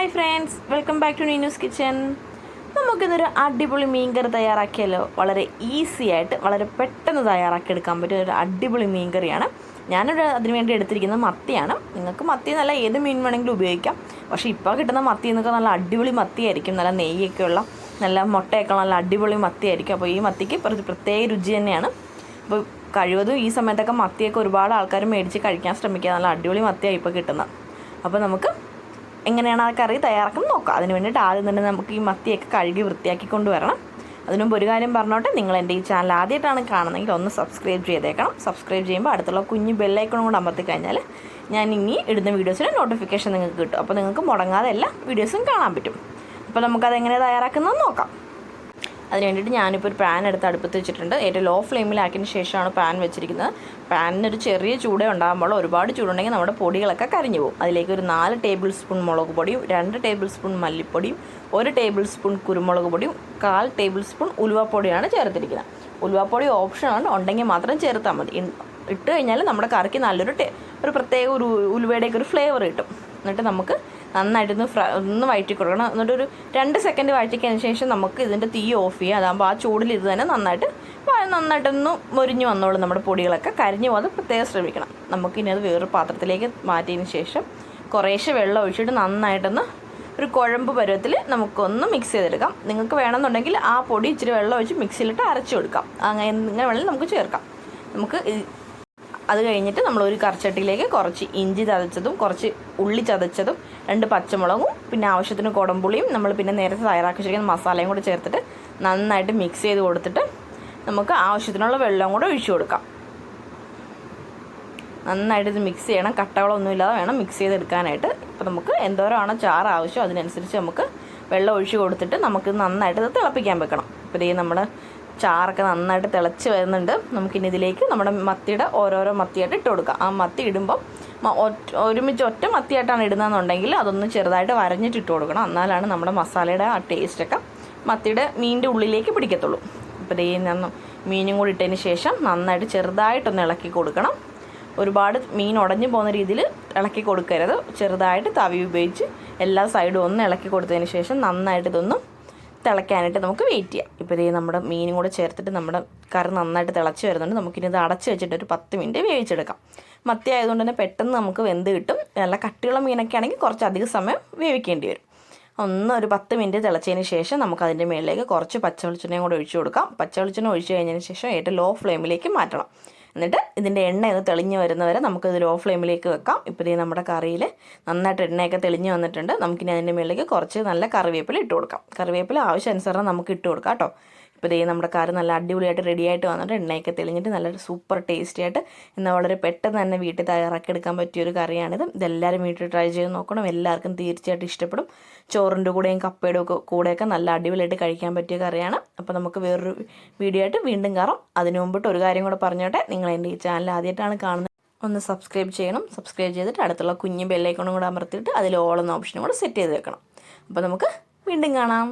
Hi friends, welcome back to Neenu's kitchen. നമുക്കിതൊരു അടിപൊളി മീൻകറി തയ്യാറാക്കിയാലോ? വളരെ ഈസി ആയിട്ട് വളരെ പെട്ടെന്ന് തയ്യാറാക്കിയെടുക്കാൻ പറ്റിയ ഒരു അടിപൊളി മീൻകറിയാണ്. ഞാനിവിടെ അതിനുവേണ്ടി എടുത്തിരിക്കുന്നത് മത്തിയാണ്. നിങ്ങൾക്ക് മത്തി നല്ല ഏത് മീൻ വേണമെങ്കിലും ഉപയോഗിക്കാം. പക്ഷേ ഇപ്പോൾ കിട്ടുന്ന മത്തി എന്നൊക്കെ നല്ല അടിപൊളി മത്തിയായിരിക്കും. നല്ല നെയ്യൊക്കെയുള്ള നല്ല മുട്ടയൊക്കെ നല്ല അടിപൊളി മത്തിയായിരിക്കും. അപ്പോൾ ഈ മത്തിക്ക് പ്രത്യേക രുചി തന്നെയാണ്. അപ്പോൾ കഴിവതും ഈ സമയത്തൊക്കെ മത്തിയൊക്കെ ഒരുപാട് ആൾക്കാർ മേടിച്ച് കഴിക്കാൻ ശ്രമിക്കുക. നല്ല അടിപൊളി മത്തിയാണ് ഇപ്പോൾ കിട്ടുന്നത്. അപ്പോൾ നമുക്ക് എങ്ങനെയാണ് ആ കറി തയ്യാറാക്കുന്നത് നോക്കാം. അതിന് വേണ്ടിയിട്ട് ആദ്യം തന്നെ നമുക്ക് ഈ മത്തിയൊക്കെ കഴുകി വൃത്തിയാക്കി കൊണ്ടുവരണം. അതിനുമുമ്പ് ഒരു കാര്യം പറഞ്ഞോട്ടെ, നിങ്ങൾ എൻ്റെ ഈ ചാനൽ ആദ്യമായിട്ടാണ് കാണുന്നതെങ്കിൽ ഒന്ന് സബ്സ്ക്രൈബ് ചെയ്തേക്കണം. സബ്സ്ക്രൈബ് ചെയ്യുമ്പോൾ അടുത്തുള്ള കുഞ്ഞ് ബെല്ലൈക്കണും കൂടെ അമർത്തി കഴിഞ്ഞാൽ ഞാൻ ഇനി ഇടുന്ന വീഡിയോസിൻ്റെ നോട്ടിഫിക്കേഷൻ നിങ്ങൾക്ക് കിട്ടും. അപ്പോൾ നിങ്ങൾക്ക് മുടങ്ങാതെ എല്ലാ വീഡിയോസും കാണാൻ പറ്റും. അപ്പോൾ നമുക്കതെങ്ങനെ തയ്യാറാക്കുന്നത് നോക്കാം. അതിന് വേണ്ടിയിട്ട് ഞാനിപ്പോൾ ഒരു പാൻ എടുത്ത് അടുപ്പത്ത് വെച്ചിട്ടുണ്ട്. ഏറ്റവും ലോ ഫ്ലെയിമിലാക്കിയതിന് ശേഷമാണ് പാൻ വെച്ചിരിക്കുന്നത്. പാനിനൊരു ചെറിയ ചൂടേ ഉണ്ടാകുമ്പോൾ ഒരുപാട് ചൂടുണ്ടെങ്കിൽ നമ്മുടെ പൊടികളൊക്കെ കരിഞ്ഞു പോകും. അതിലേക്ക് ഒരു 4 ടേബിൾ സ്പൂൺ മുളക് പൊടിയും 2 ടേബിൾ സ്പൂൺ മല്ലിപ്പൊടിയും 1 ടേബിൾ സ്പൂൺ കുരുമുളക് പൊടിയും 1/4 ടേബിൾ സ്പൂൺ ഉലുവപ്പൊടിയാണ് ചേർത്തിരിക്കുന്നത്. ഉലുവപ്പൊടി ഓപ്ഷനാണ്, ഉണ്ടെങ്കിൽ മാത്രം ചേർത്താൽ മതി. ഇട്ട് കഴിഞ്ഞാൽ നമ്മുടെ കറിക്ക് നല്ലൊരു പ്രത്യേക ഒരു ഉലുവയുടെയൊക്കെ ഒരു ഫ്ലേവർ കിട്ടും. എന്നിട്ട് നമുക്ക് നന്നായിട്ടൊന്ന് ഒന്ന് വഴറ്റി കൊടുക്കണം. എന്നിട്ടൊരു 2 സെക്കൻഡ് വഴറ്റിക്കതിന് ശേഷം നമുക്ക് ഇതിൻ്റെ തീ ഓഫ് ചെയ്യുക. അതാകുമ്പോൾ ആ ചൂടിൽ ഇത് തന്നെ നന്നായിട്ടൊന്ന് മൊരിഞ്ഞ് വന്നോളും. നമ്മുടെ പൊടികളൊക്കെ കരിഞ്ഞു പോകാതെ പ്രത്യേകം ശ്രമിക്കണം. നമുക്കിനി അത് വേറൊരു പാത്രത്തിലേക്ക് മാറ്റിയതിന് ശേഷം കുറേശ്ശെ വെള്ളം ഒഴിച്ചിട്ട് നന്നായിട്ടൊന്ന് ഒരു കുഴമ്പ് പരുവത്തിൽ നമുക്കൊന്ന് മിക്സ് ചെയ്തെടുക്കാം. നിങ്ങൾക്ക് വേണമെന്നുണ്ടെങ്കിൽ ആ പൊടി ഇച്ചിരി വെള്ളം ഒഴിച്ച് മിക്സിയിലിട്ട് അരച്ചു കൊടുക്കാം. അങ്ങനെ വേണമെങ്കിൽ നമുക്ക് ചേർക്കാം. നമുക്ക് അത് കഴിഞ്ഞിട്ട് നമ്മളൊരു കറിച്ചട്ടിയിലേക്ക് കുറച്ച് ഇഞ്ചി ചതച്ചതും കുറച്ച് ഉള്ളി ചതച്ചതും 2 പച്ചമുളകും പിന്നെ ആവശ്യത്തിന് കുടംപുളിയും നമ്മൾ പിന്നെ നേരത്തെ തയ്യാറാക്കി വെച്ചിരിക്കുന്ന മസാലയും കൂടെ ചേർത്തിട്ട് നന്നായിട്ട് മിക്സ് ചെയ്ത് കൊടുത്തിട്ട് നമുക്ക് ആവശ്യത്തിനുള്ള വെള്ളം കൂടെ ഒഴിച്ചു കൊടുക്കാം. നന്നായിട്ട് ഇത് മിക്സ് ചെയ്യണം. കട്ടകളൊന്നുമില്ലാതെ വേണം മിക്സ് ചെയ്തെടുക്കാനായിട്ട്. ഇപ്പോൾ നമുക്ക് എന്തോരമാണോ ചാറ് ആവശ്യം അതിനനുസരിച്ച് നമുക്ക് വെള്ളം ഒഴിച്ച് കൊടുത്തിട്ട് നമുക്ക് നന്നായിട്ട് ഇത് തിളപ്പിക്കാൻ വെക്കണം. ഇപ്പോൾ ഈ നമ്മുടെ ചാറൊക്കെ നന്നായിട്ട് തിളച്ച് വരുന്നുണ്ട്. നമുക്കിനി ഇതിലേക്ക് നമ്മുടെ മത്തിയുടെ ഓരോരോ മത്തിയായിട്ട് ഇട്ട് കൊടുക്കാം. ആ മത്തി ഇടുമ്പം ഒരുമിച്ച് ഒറ്റ മത്തിയായിട്ടാണ് ഇടുന്നതെന്നുണ്ടെങ്കിൽ അതൊന്ന് ചെറുതായിട്ട് വരഞ്ഞിട്ട് ഇട്ട് കൊടുക്കണം. എന്നാലാണ് നമ്മുടെ മസാലയുടെ ആ ടേസ്റ്റൊക്കെ മത്തിയുടെ മീനിൻ്റെ ഉള്ളിലേക്ക് പിടിക്കത്തുള്ളൂ. ഇപ്പോൾ ഇതേ മീനും കൂടി ഇട്ടതിന് ശേഷം നന്നായിട്ട് ചെറുതായിട്ടൊന്ന് ഇളക്കി കൊടുക്കണം. ഒരുപാട് മീൻ ഉടഞ്ഞു പോകുന്ന രീതിയിൽ ഇളക്കി കൊടുക്കരുത്. ചെറുതായിട്ട് തവി ഉപയോഗിച്ച് എല്ലാ സൈഡും ഒന്ന് ഇളക്കി കൊടുത്തതിന് ശേഷം നന്നായിട്ട് ഇതൊന്നും തിളയ്ക്കാനായിട്ട് നമുക്ക് വെയിറ്റ് ചെയ്യാം. ഇപ്പോൾ ഇതേ നമ്മുടെ മീനും കൂടെ ചേർത്തിട്ട് നമ്മുടെ കറി നന്നായിട്ട് തിളച്ച് വരുന്നുണ്ട്. നമുക്കിനി ഇത് അടച്ച് വെച്ചിട്ട് ഒരു 10 മിനിറ്റ് വേവിച്ചെടുക്കാം. മത്തി ആയതുകൊണ്ട് തന്നെ പെട്ടെന്ന് നമുക്ക് വെന്ത് കിട്ടും. നല്ല കട്ടിയുള്ള മീനൊക്കെ ആണെങ്കിൽ കുറച്ചധികം സമയം വേവിക്കേണ്ടി വരും. ഒരു 10 മിനിറ്റ് തിളച്ചതിന് ശേഷം നമുക്ക് അതിൻ്റെ മുകളിലേക്ക് കുറച്ച് പച്ചവെളിച്ചെണ്ണയും കൂടെ ഒഴിച്ചു കൊടുക്കാം. പച്ചവെളിച്ചെണ്ണ ഒഴിച്ച് കഴിഞ്ഞതിന് ശേഷം ഏറ്റവും ലോ ഫ്ലെയിമിലേക്ക് മാറ്റണം. എന്നിട്ട് ഇതിൻ്റെ എണ്ണ ഒന്ന് തെളിഞ്ഞ് വരുന്നവരെ നമുക്കിത് ലോ ഫ്ലെയിമിലേക്ക് വെക്കാം. ഇപ്പോൾ ഇത് നമ്മുടെ കറിയിൽ നന്നായിട്ട് എണ്ണയൊക്കെ തെളിഞ്ഞ് വന്നിട്ടുണ്ട്. നമുക്കിനി അതിൻ്റെ മുകളിലേക്ക് കുറച്ച് നല്ല കറിവേപ്പില ഇട്ട് കൊടുക്കാം. കറിവേപ്പില ആവശ്യാനുസരണം നമുക്ക് ഇട്ട് കൊടുക്കാം കേട്ടോ. ഇപ്പോൾ ഇതേ നമ്മുടെ കറി നല്ല അടിപൊളിയായിട്ട് റെഡിയായിട്ട് വന്നിട്ട് എണ്ണയൊക്കെ തെളിഞ്ഞിട്ട് നല്ല സൂപ്പർ ടേസ്റ്റി ആയിട്ട് എന്നാൽ വളരെ പെട്ടെന്ന് തന്നെ വീട്ടിൽ തയ്യാറാക്കി എടുക്കാൻ പറ്റിയൊരു കറിയാണിത്. ഇതെല്ലാവരും വീട്ടിൽ ട്രൈ ചെയ്ത് നോക്കണം. എല്ലാവർക്കും തീർച്ചയായിട്ടും ഇഷ്ടപ്പെടും. ചോറിൻ്റെ കൂടെയും കപ്പയുടെ കൂടെയൊക്കെ നല്ല അടിപൊളിയായിട്ട് കഴിക്കാൻ പറ്റിയ കറിയാണ്. അപ്പോൾ നമുക്ക് വേറൊരു വീഡിയോ ആയിട്ട് വീണ്ടും കാണാം. അതിനു മുമ്പിട്ട് ഒരു കാര്യം കൂടെ പറഞ്ഞോട്ടെ, നിങ്ങൾ എൻ്റെ ഈ ചാനൽ ആദ്യമായിട്ടാണ് കാണുന്നത് ഒന്ന് സബ്സ്ക്രൈബ് ചെയ്യണം. സബ്സ്ക്രൈബ് ചെയ്തിട്ട് അടുത്തുള്ള കുഞ്ഞ് ബെല്ലൈക്കണും കൂടെ അമർത്തിയിട്ട് അതിൽ ഓൾ എന്ന ഓപ്ഷനും കൂടെ സെറ്റ് ചെയ്ത് വെക്കണം. അപ്പോൾ നമുക്ക് വീണ്ടും കാണാം.